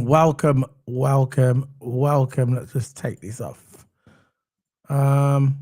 welcome. Let's just take this off. Um,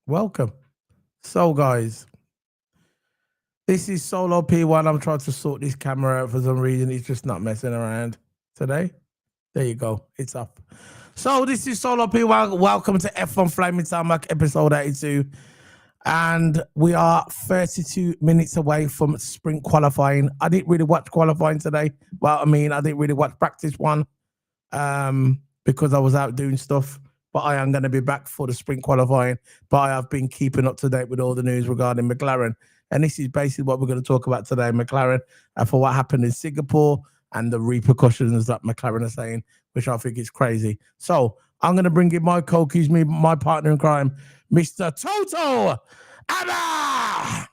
welcome. So, guys, this is Solo P1. I'm trying to sort this camera out for some reason. It's just not messing around today. There you go. It's up. So, this is Solo P1. Welcome to F1 Flaming Tarmac episode 82. And we are 32 minutes away from sprint qualifying. I didn't really watch qualifying today. Well, I mean, I didn't really watch practice one because I was out doing stuff. But I am going to be back for the sprint qualifying. But I have been keeping up to date with all the news regarding McLaren. And this is basically what we're going to talk about today, McLaren, for what happened in Singapore and the repercussions that McLaren are saying, which I think is crazy. So I'm going to bring in my co-accused, my partner in crime, Mr. TOTO. Abba!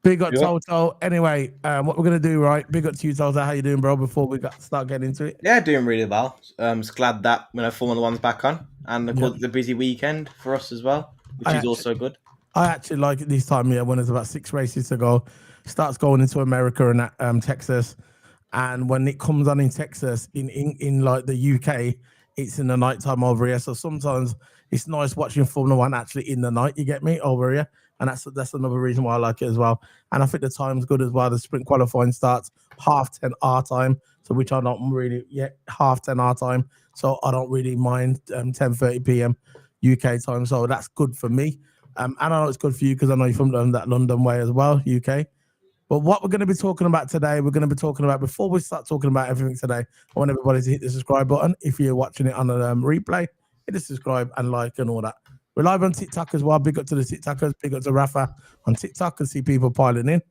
Big up TOTO. Anyway, what we're gonna do, right? Big up to you, TOTO. How you doing, bro? Before we start getting into it. Yeah, doing really well. Just glad that Formula One's back on, and of course it's a busy weekend for us as well, which is also good. I actually like it this time. Yeah, when there's about 6 races to go, starts going into America and Texas, and when it comes on in Texas, in like the UK, it's in the nighttime over here. So sometimes it's nice watching Formula One actually in the night. You get me over here, and that's another reason why I like it as well. And I think the time's good as well. The sprint qualifying starts 10:30 our time, so which I don't really 10:30 our time. So I don't really mind 10:30 p.m. UK time. So that's good for me. And I know it's good for you because I know you're from that London way as well, UK. But what we're going to be talking about today, we're going to be talking about, before we start talking about everything today, I want everybody to hit the subscribe button. If you're watching it on a replay, hit the subscribe and like and all that. We're live on TikTok as well. Big up to the TikTokers. Big up to Rafa on TikTok and see people piling in.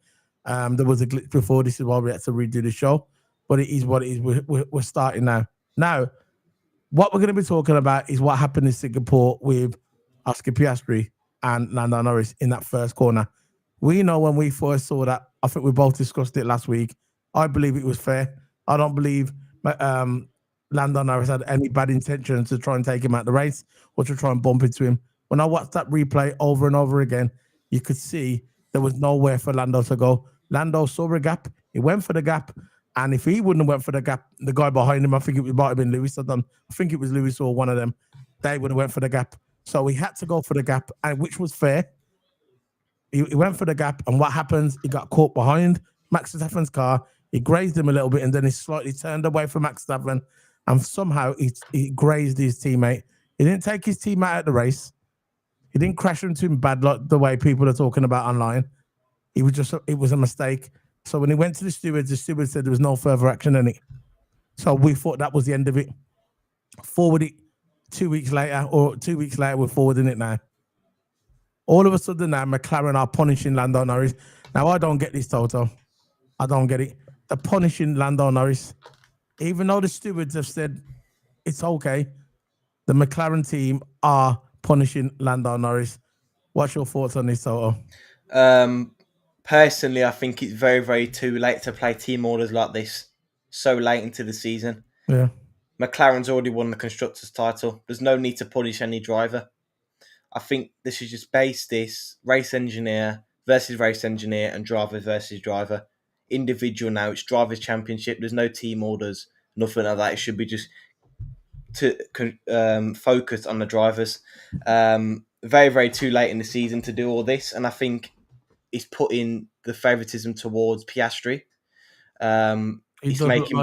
There was a glitch before. This is why we had to redo the show. But it is what it is. We're starting now. Now, what we're going to be talking about is what happened in Singapore with Oscar Piastri and Lando Norris in that first corner. We know when we first saw that, I think we both discussed it last week. I believe it was fair. I don't believe Lando Norris had any bad intentions to try and take him out the race or to try and bump into him. When I watched that replay over and over again, you could see there was nowhere for Lando to go. Lando saw a gap. He went for the gap. And if he wouldn't have went for the gap, the guy behind him, I think it might have been Lewis. I think it was Lewis or one of them. They would have went for the gap. So he had to go for the gap, and which was fair. He went for the gap, and what happens? He got caught behind Max Verstappen's car. He grazed him a little bit, and then he slightly turned away from Max Verstappen, and somehow he grazed his teammate. He didn't take his teammate out of the race. He didn't crash into him bad like the way people are talking about online. It was a mistake. So when he went to the steward said there was no further action in it. So we thought that was the end of it. Forward it 2 weeks later, we're forwarding it now. All of a sudden now, McLaren are punishing Lando Norris. Now, I don't get this, Toto. I don't get it. They're punishing Lando Norris. Even though the stewards have said it's okay, the McLaren team are punishing Lando Norris. What's your thoughts on this, Toto? Personally, I think it's very, very too late to play team orders like this so late into the season. Yeah. McLaren's already won the Constructors' title. There's no need to punish any driver. I think they should just base this race engineer versus race engineer and driver versus driver. Individual now, it's drivers' championship. There's no team orders, nothing like that. It should be just to focus on the drivers. Very, very too late in the season to do all this, and I think it's putting the favouritism towards Piastri. He's making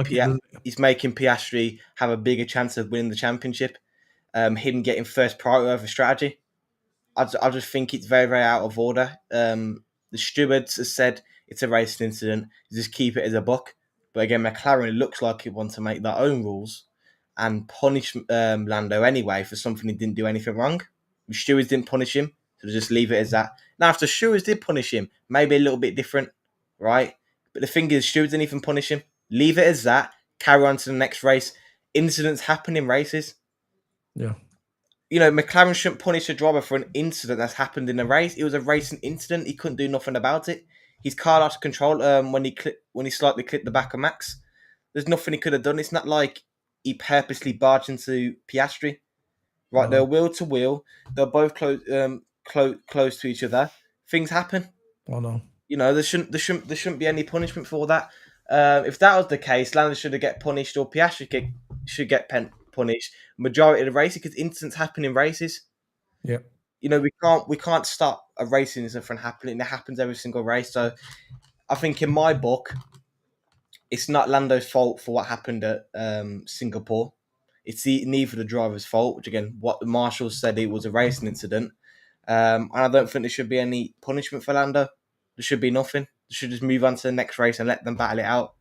Piastri have a bigger chance of winning the championship. Him getting first priority over strategy. I just think it's very, very out of order. The stewards have said it's a racing incident. Just keep it as a buck. But again, McLaren looks like he wants to make their own rules and punish Lando anyway for something he didn't do anything wrong. The stewards didn't punish him, so just leave it as that. Now, if the stewards did punish him, maybe a little bit different, right? But the thing is, stewards didn't even punish him. Leave it as that. Carry on to the next race. Incidents happen in races. Yeah. McLaren shouldn't punish a driver for an incident that's happened in a race. It was a racing incident. He couldn't do nothing about it. His car lost control when he slightly clipped the back of Max. There's nothing he could have done. It's not like he purposely barged into Piastri. Right, they're wheel to wheel. They're both close to each other. Things happen. Oh no. You know, there shouldn't be any punishment for that. If that was the case, Lando should get punished, or Piastri should get punished. Majority of the races, because incidents happen in races. Yeah. You know, we can't stop a racing incident from happening. It happens every single race. So I think in my book, it's not Lando's fault for what happened at Singapore. It's neither the driver's fault, which again, what the marshals said, it was a racing incident. And I don't think there should be any punishment for Lando. There should be nothing. They should just move on to the next race and let them battle it out.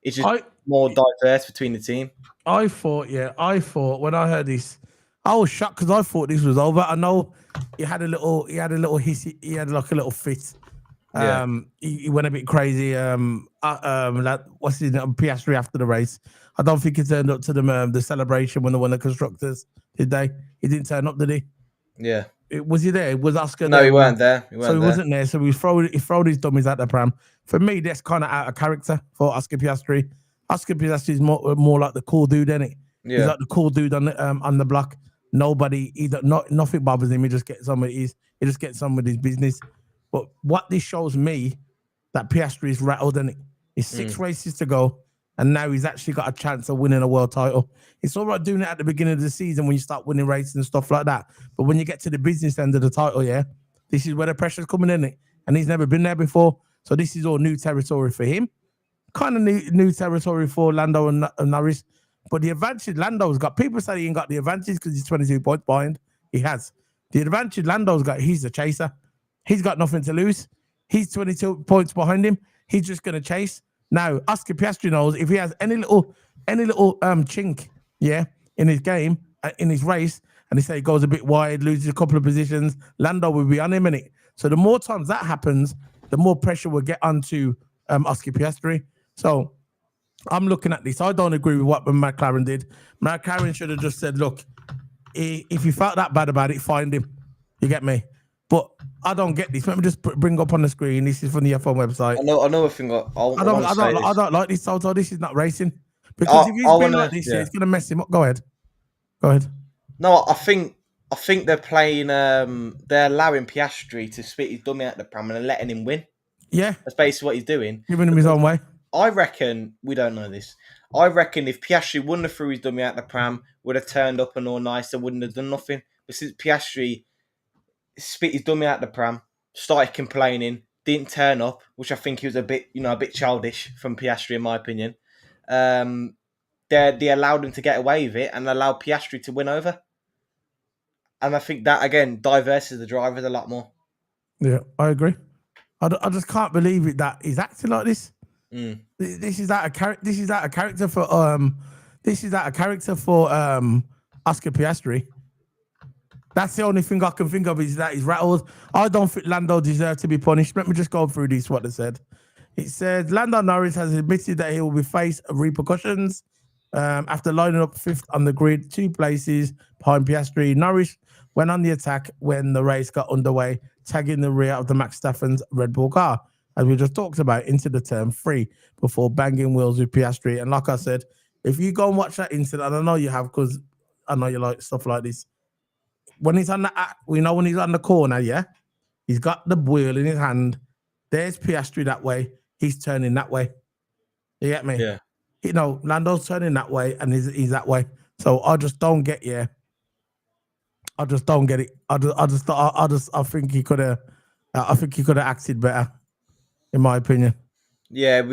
It's just I more diverse between the team. I thought when I heard this, I was shocked because I thought this was over. I know he had a little hissy, he had like a little fit. Yeah. He went a bit crazy. Like, what's his name? Piastri after the race. I don't think he turned up to the celebration when they won the constructors. Did they? He didn't turn up, did he? Yeah. Was he there? Was Oscar No, there? he weren't there. So he wasn't there. So he thrown his dummies at the pram. For me, that's kind of out of character for Oscar Piastri. Oscar Piastri is more like the cool dude, isn't it? Yeah. He's like the cool dude on the block. Nobody, nothing bothers him. He just gets on with his business. But what this shows me, that Piastri is rattled, and it's 6 races to go, and now he's actually got a chance of winning a world title. It's all right doing it at the beginning of the season when you start winning races and stuff like that. But when you get to the business end of the title, yeah, this is where the pressure's coming in, and he's never been there before. So this is all new territory for him. Kind of new territory for Lando and Norris. But the advantage Lando's got, people say he ain't got the advantage because he's 22 points behind. He has. The advantage Lando's got, he's the chaser. He's got nothing to lose. He's 22 points behind him. He's just going to chase. Now, Oscar Piastri knows if he has any little chink, yeah, in his game, in his race, and he say he goes a bit wide, loses a couple of positions, Lando will be on him in it. So the more times that happens, the more pressure will get onto Oscar Piastri. So I'm looking at this. I don't agree with what McLaren did. McLaren should have just said, look, if you felt that bad about it, find him. You get me? But I don't get this. Let me just bring up on the screen. This is from the F1 website. I know a thing. I don't like this, TOTO. This is not racing. Because if he's been like this, it's going to mess him up. Go ahead. No, I think they're playing. They're allowing Piastri to spit his dummy out the pram and letting him win. Yeah, that's basically what he's doing. Giving him his own way. I reckon we don't know this. I reckon if Piastri wouldn't have threw his dummy out the pram, would have turned up and all nice, and wouldn't have done nothing. But since Piastri spit his dummy out the pram, started complaining, didn't turn up, which I think he was a bit childish from Piastri in my opinion. They allowed him to get away with it and allowed Piastri to win over. And I think that again diverses the drivers a lot more. Yeah, I agree. I just can't believe it that he's acting like this. This is out of character. This is out of character for Oscar Piastri. That's the only thing I can think of is that he's rattled. I don't think Lando deserves to be punished. Let me just go through this, what they said. It said, Lando Norris has admitted that he will be faced repercussions after lining up 5th on the grid, 2 places behind Piastri. Norris went on the attack when the race got underway, tagging the rear of the Max Verstappen's Red Bull car, as we just talked about, into the turn 3 before banging wheels with Piastri. And like I said, if you go and watch that incident, I know you have because I know you like stuff like this. When he's on when he's on the corner, yeah, he's got the wheel in his hand. There's Piastri that way. He's turning that way. You get me? Yeah. You know, Lando's turning that way, and he's that way. So I just don't get. Yeah, I just don't get it. I think he could have. I think he could have acted better, in my opinion. Yeah,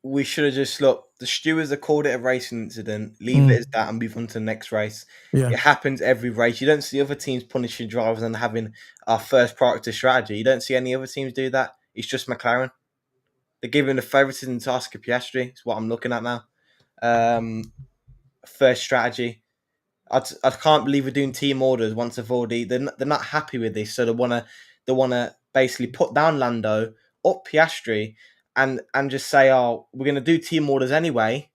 we should have just look. The stewards have called it a racing incident. Leave it as that and move on to the next race. Yeah. It happens every race. You don't see other teams punishing drivers and having our first priority strategy. You don't see any other teams do that. It's just McLaren. They're giving the favouritism to Oscar Piastri. It's what I'm looking at now. First strategy. I can't believe we're doing team orders once they've already. They're not happy with this, so they wanna basically put down Lando, up Piastri, and just say, oh, we're gonna do team orders anyway,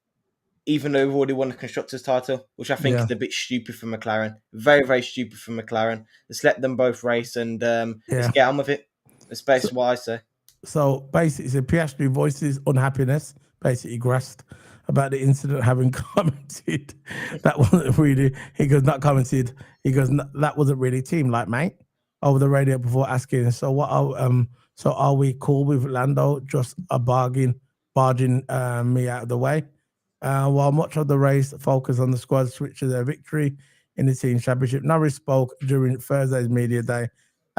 even though we've already won the constructors title, which I think is a bit stupid for McLaren. Very, very stupid for McLaren. Let's let them both race and let's get on with it. That's basically what I say. So basically, Piastri voices unhappiness, basically grasped about the incident, having commented that wasn't really. He goes, not commented. He goes, that wasn't really team like, mate, over the radio before asking. So what So are we cool with Lando just barging me out of the way? While much of the race focused on the squad switch to their victory in the team championship, Norris spoke during Thursday's media day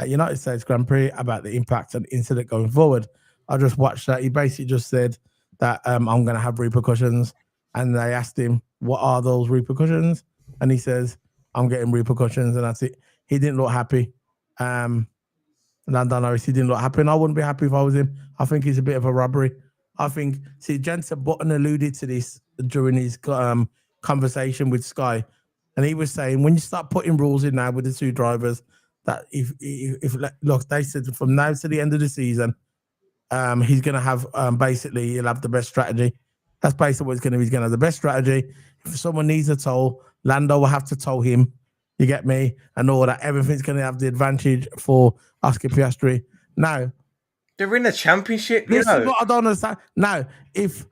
at United States Grand Prix about the impact and incident going forward. I just watched that. He basically just said that I'm going to have repercussions, and they asked him what are those repercussions, and he says I'm getting repercussions, and that's it. He didn't look happy. Lando Norris, he didn't look happy, and I wouldn't be happy if I was him. I think it's a bit of a robbery. I think, see, Jensen Button alluded to this during his conversation with Sky, and he was saying when you start putting rules in now with the two drivers, that if look, they said from now to the end of the season, he's going to have basically he'll have the best strategy. That's basically what it's going to be. He's going to have the best strategy. If someone needs a tow, Lando will have to tow him. You get me? And all that. Everything's going to have the advantage for Oscar Piastri. Now, they're in the championship. this is what I don't understand. Now, if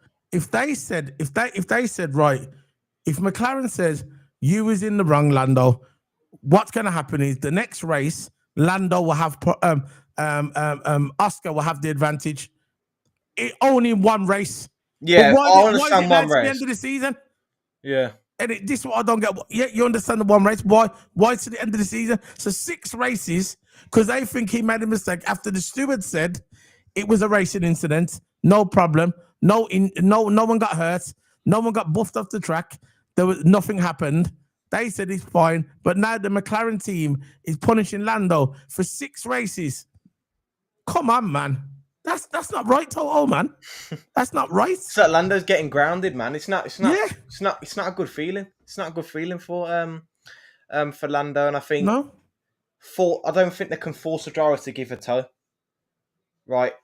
they said right, if McLaren says you was in the wrong, Lando, what's going to happen is the next race, Lando will have Oscar will have the advantage. Only one race. Yeah, but I why is it understand now one to the race. end of the season? Yeah. And this is what I don't get. Yeah, you understand the one race. Why to the end of the season? So 6 races, because they think he made a mistake after the steward said it was a racing incident. No problem. No one got hurt. No one got buffed off the track. There was nothing happened. They said it's fine. But now the McLaren team is punishing Lando for 6 races. Come on, man. That's not right, Toto, man. That's not right. So Lando's getting grounded, man. It's not Yeah. it's not a good feeling. It's not a good feeling for Lando, and I think No. I don't think they can force a driver to give a tow. Right.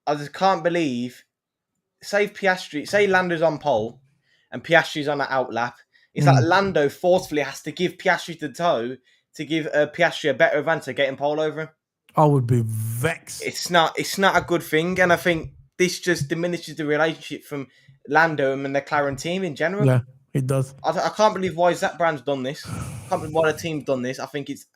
I just can't believe say Lando's on pole and Piastri's on an outlap. It's like Lando forcefully has to give Piastri the tow to give Piastri a better advantage of getting pole over him. I would be vexed. It's not a good thing, and I think this just diminishes the relationship from Lando and the McLaren team in general. Yeah, it does. I can't believe why Zach Brown's done this. I can't believe why the team's done this. I think it's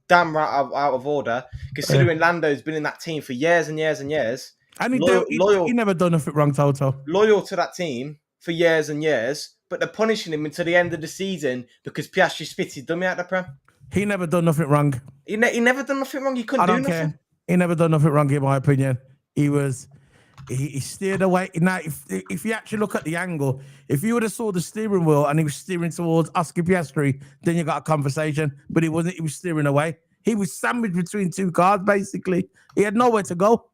damn right out of order, considering Lando's been in that team for years and years and years. And he never done nothing wrong, Toto. Loyal to that team for years and years, but they're punishing him until the end of the season because Piastri spit his dummy out the Prem. He never done nothing wrong. He never done nothing wrong. He couldn't do nothing. Care. He never done nothing wrong, in my opinion. He steered away. Now, if you actually look at the angle, if you would have saw the steering wheel and he was steering towards Oscar Piastri, then you got a conversation. But he wasn't. He was steering away. He was sandwiched between 2 cars, basically. He had nowhere to go.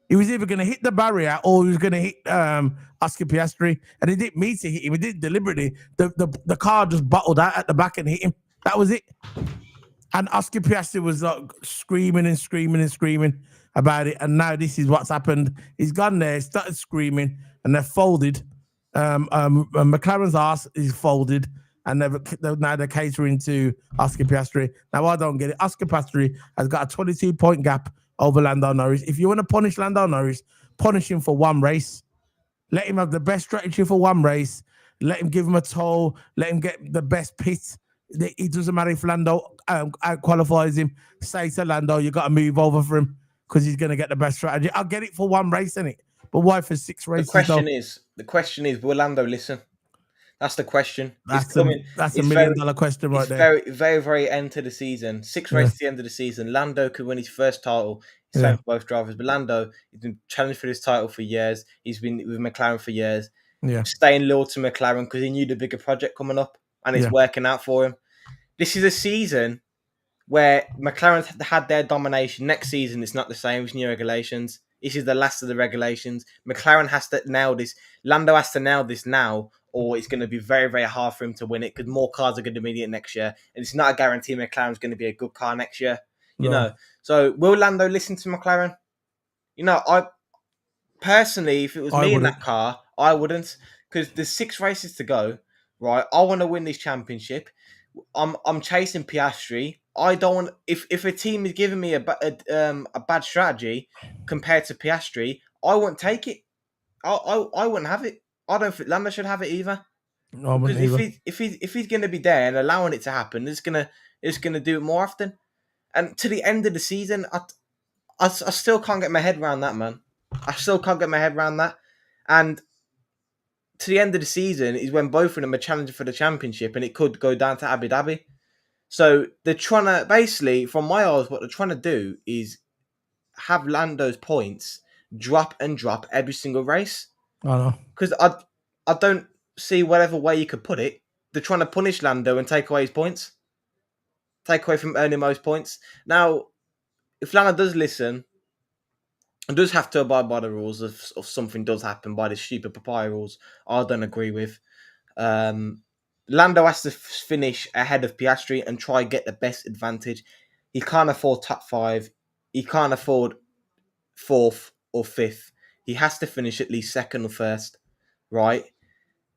He was either going to hit the barrier or he was going to hit Oscar Piastri. And he didn't mean to hit him. He did deliberately. The car just bottled out at the back and hit him. That was it. And Oscar Piastri was like screaming and screaming and screaming about it. And now this is what's happened. He's gone there, started screaming, and they're folded. McLaren's arse is folded, and now they're catering to Oscar Piastri. Now, I don't get it. Oscar Piastri has got a 22-point gap over Lando Norris. If you want to punish Lando Norris, punish him for 1 race. Let him have the best strategy for 1 race. Let him give him a toll. Let him get the best pit. It doesn't matter if Lando out-qualifies him. Say to Lando, you got to move over for him because he's going to get the best strategy. I'll get it for 1 race, innit? But why for 6 races? The question is, will Lando listen? That's the question. That's a $1 million question right there. Very, very, very end to the season. 6 races at the end of the season. Lando could win his first title. Same for both drivers. But Lando, he's been challenged for this title for years. He's been with McLaren for years. Yeah. Staying loyal to McLaren because he knew the bigger project coming up and it's working out for him. This is a season where McLaren had their domination. Next season, it's not the same. It's new regulations. This is the last of the regulations. McLaren has to nail this. Lando has to nail this now, or it's going to be very, very hard for him to win it because more cars are going to be in it next year. And it's not a guarantee McLaren's going to be a good car next year. You know. So will Lando listen to McLaren? You know, I personally, if it was me in that car, I wouldn't, because there's 6 races to go. Right, I want to win this championship. I'm chasing Piastri. I don't want if a team is giving me a bad strategy compared to Piastri, I won't take it. I wouldn't have it. I don't think Lando should have it either. No, because if he's going to be there and allowing it to happen, it's gonna do it more often. And to the end of the season, I still can't get my head around that, man. I still can't get my head around that. And to the end of the season is when both of them are challenging for the championship, and it could go down to Abu Dhabi. So they're trying to, basically, from my eyes, what they're trying to do is have Lando's points drop every single race. I know. Because I don't see whatever way you could put it. They're trying to punish Lando and take away his points. Take away from earning most points. Now, if Lando does listen and does have to abide by the rules if something does happen by the stupid papaya rules, I don't agree with. Lando has to finish ahead of Piastri and try get the best advantage. He can't afford top 5. He can't afford 4th or 5th. He has to finish at least 2nd or 1st, right?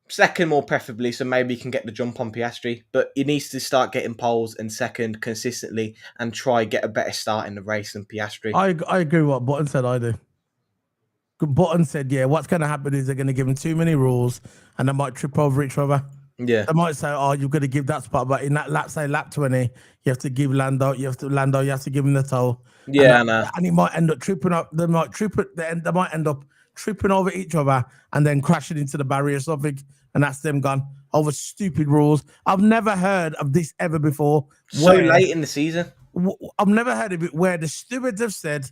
2nd more preferably, so maybe he can get the jump on Piastri. But he needs to start getting poles and 2nd consistently and try get a better start in the race than Piastri. I agree with what Button said. I do. Button said, yeah, what's going to happen is they're going to give him too many rules and they might trip over each other. Yeah. They might say, oh, you're going to give that spot, but in that lap, say lap 20, you have to give Lando, you have to give him the toe. Yeah, and he might end up tripping up. They might end up tripping over each other and then crashing into the barrier or something, and that's them gone over stupid rules. I've never heard of this ever before. So late in the season. I've never heard of it where the stewards have said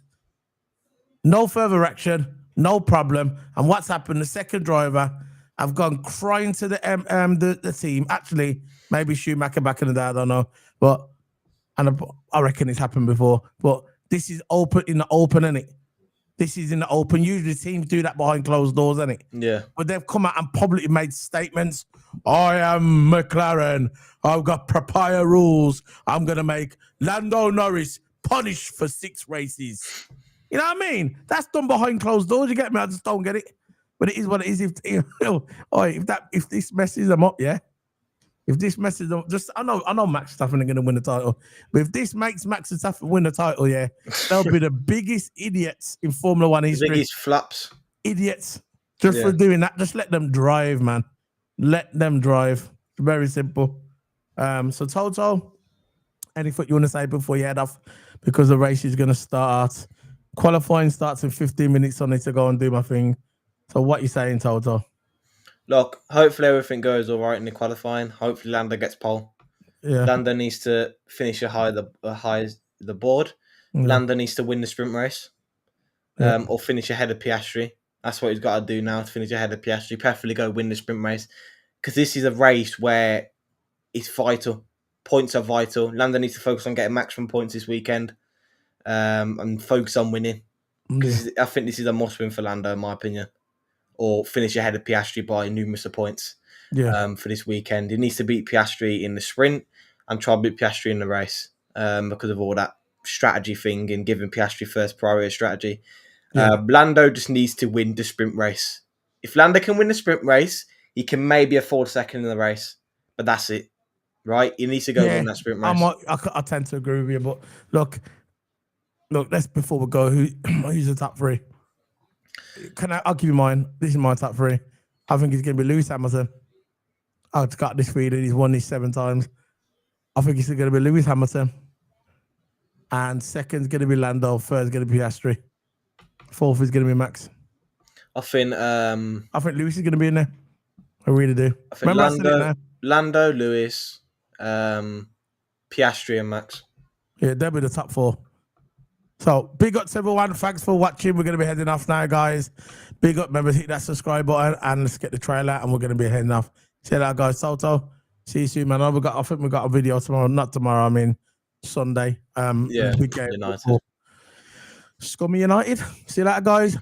no further action, no problem. And what's happened? The second driver have gone crying to the team. Actually, maybe Schumacher back in the day, I don't know, but I reckon it's happened before. But this is open in the open, isn't it? This is in the open. Usually teams do that behind closed doors, isn't it? Yeah. But they've come out and publicly made statements. I am McLaren. I've got papaya rules. I'm going to make Lando Norris punished for 6 races. You know what I mean? That's done behind closed doors. You get me? I just don't get it. But it is what it is. If this messes them up, yeah. If this messes them up, I know Max Verstappen are going to win the title. But if this makes Max Verstappen win the title, yeah, they'll be the biggest idiots in Formula One history. The biggest flaps. Idiots. Just for doing that. Just let them drive, man. Let them drive. Very simple. So Toto, anything you want to say before you head off? Because the race is going to start. Qualifying starts in 15 minutes. I need to go and do my thing. So what you saying, Toto? Look, hopefully everything goes all right in the qualifying. Hopefully Lando gets pole. Yeah. Lando needs to finish the board. Yeah. Lando needs to win the sprint race, or finish ahead of Piastri. That's what he's got to do now to finish ahead of Piastri. Preferably go win the sprint race, because this is a race where it's vital. Points are vital. Lando needs to focus on getting maximum points this weekend, and focus on winning. Because I think this is a must-win for Lando, in my opinion. Or finish ahead of Piastri by numerous points for this weekend. He needs to beat Piastri in the sprint and try to beat Piastri in the race, because of all that strategy thing and giving Piastri first priority strategy. Lando just needs to win the sprint race. If Lando can win the sprint race, he can maybe afford 2nd in the race, but that's it, right? He needs to go win that sprint race. I tend to agree with you, but look, let's, before we go, who's the top 3? I'll give you mine. This is my top 3. I think it's going to be Lewis Hamilton. I've got this feeling he's won this 7 times. I think it's going to be Lewis Hamilton. And 2nd's going to be Lando. 3rd's going to be Piastri. 4th is going to be Max. I think Lewis is going to be in there. I really do. I think Lando, Lewis, Piastri and Max. Yeah, they'll be the top 4. So, big up to everyone. Thanks for watching. We're going to be heading off now, guys. Big up. Remember, hit that subscribe button and let's get the trailer, and we're going to be heading off. See you later, guys. Toto, see you soon, man. I think we got a video tomorrow. Not tomorrow, I mean Sunday. United. Scummy United. See you later, guys.